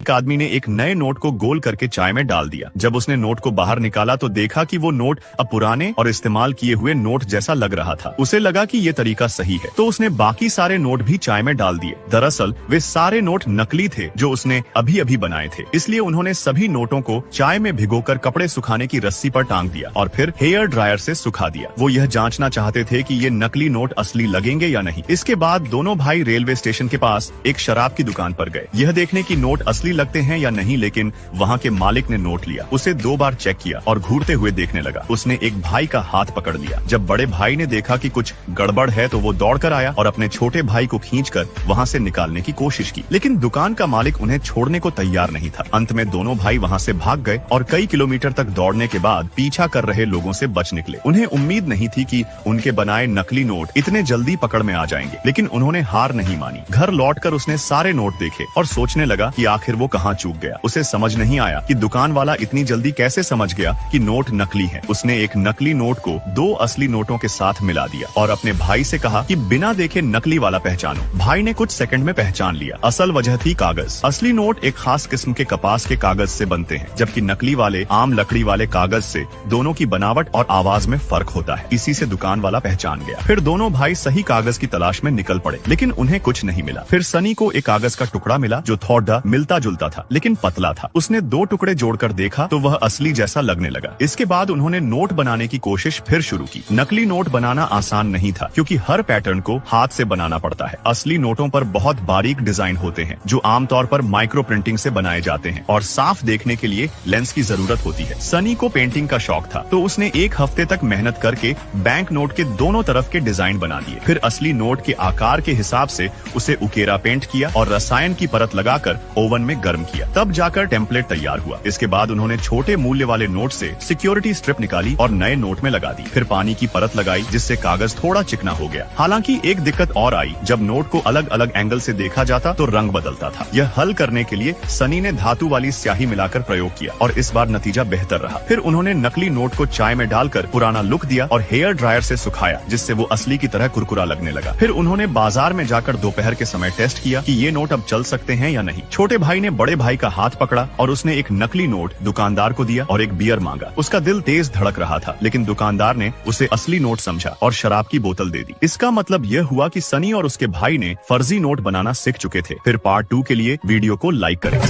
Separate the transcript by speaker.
Speaker 1: एक आदमी ने एक नए नोट को गोल करके चाय में डाल दिया। जब उसने नोट को बाहर निकाला तो देखा कि वो नोट अब पुराने और इस्तेमाल किए हुए नोट जैसा लग रहा था। उसे लगा कि ये तरीका सही है, तो उसने बाकी सारे नोट भी चाय में डाल दिए। दरअसल वे सारे नोट नकली थे जो उसने अभी अभी बनाए थे, इसलिए उन्होंने सभी नोटों को चाय में भिगोकर कपड़े सुखाने की रस्सी पर टांग दिया और फिर हेयर ड्रायर से सुखा दिया। वो यह जांचना चाहते थे कि ये नकली नोट असली लगेंगे या नहीं। इसके बाद दोनों भाई रेलवे स्टेशन के पास एक शराब की दुकान पर गए, यह देखने की नोट असली लगते हैं या नहीं। लेकिन वहाँ के मालिक ने नोट लिया, उसे 2 बार चेक किया और घूरते हुए देखने लगा। उसने एक भाई का हाथ पकड़ लिया। जब बड़े भाई ने देखा कि कुछ गड़बड़ है तो वो दौड़कर आया और अपने छोटे भाई को खींचकर वहाँ से निकालने की कोशिश की, लेकिन दुकान का मालिक उन्हें छोड़ने को तैयार नहीं था। अंत में दोनों भाई वहाँ से भाग गए और कई किलोमीटर तक दौड़ने के बाद पीछा कर रहे लोगों से बच निकले। उन्हें उम्मीद नहीं थी कि उनके बनाए नकली नोट इतने जल्दी पकड़ में आ जाएंगे, लेकिन उन्होंने हार नहीं मानी। घर लौटकर उसने सारे नोट देखे और सोचने लगा कि आखिर वो कहाँ चूक गया। उसे समझ नहीं आया कि दुकान वाला इतनी जल्दी कैसे समझ गया कि नोट नकली है। उसने एक नकली नोट को 2 असली नोटों के साथ मिला दिया और अपने भाई से कहा कि बिना देखे नकली वाला पहचानो। भाई ने कुछ सेकंड में पहचान लिया। असल वजह थी कागज। असली नोट एक खास किस्म के कपास के कागज से बनते हैं, जबकि नकली वाले आम लकड़ी वाले कागज से। दोनों की बनावट और आवाज में फर्क होता है, इसी से दुकान वाला पहचान गया। फिर दोनों भाई सही कागज की तलाश में निकल पड़े, लेकिन उन्हें कुछ नहीं मिला। फिर सनी को एक कागज का टुकड़ा मिला जो थोड़ा मिलता जुलता था, लेकिन पतला था। उसने 2 टुकड़े जोड़कर देखा तो वह असली जैसा लगने लगा। इसके बाद उन्होंने नोट बनाने की कोशिश फिर शुरू की। नकली नोट बनाना आसान नहीं था, क्योंकि हर पैटर्न को हाथ से बनाना पड़ता है। असली नोटों पर बहुत बारीक डिजाइन होते हैं जो आमतौर पर माइक्रो प्रिंटिंग से बनाए जाते हैं और साफ देखने के लिए लेंस की जरूरत होती है। सनी को पेंटिंग का शौक था, तो उसने 1 हफ्ते तक मेहनत करके बैंक नोट के दोनों तरफ के डिजाइन बना दिए। फिर असली नोट के आकार के हिसाब से उसे उकेरा पेंट किया और रसायन की परत लगाकर ओवन में गर्म किया। तब जाकर टेम्पलेट तैयार हुआ। इसके बाद उन्होंने छोटे मूल्य वाले नोट से सिक्योरिटी स्ट्रिप निकाली और नए नोट में लगा दी। फिर पानी की परत लगाई जिससे कागज थोड़ा चिकना हो गया। हालांकि एक दिक्कत और आई, जब नोट को अलग अलग एंगल से देखा जाता तो रंग बदलता था। यह हल करने के लिए सनी ने धातु वाली स्याही मिलाकर प्रयोग किया और इस बार नतीजा बेहतर रहा। फिर उन्होंने नकली नोट को चाय में डालकर पुराना लुक दिया और हेयर ड्रायर से सुखाया, जिससे वो असली की तरह कुरकुरा लगने लगा। फिर उन्होंने बाजार में जाकर दोपहर के समय टेस्ट किया कि ये नोट अब चल सकते हैं या नहीं। छोटे भाई ने बड़े भाई का हाथ पकड़ा और उसने एक नकली नोट दुकानदार को दिया और एक बियर मांगा। उसका दिल तेज धड़क रहा था, लेकिन दुकानदार ने उसे असली नोट समझा और शराब की बोतल दे दी। इसका मतलब यह हुआ कि सनी और उसके भाई ने फर्जी नोट बनाना सीख चुके थे। फिर पार्ट 2 के लिए वीडियो को लाइक करें।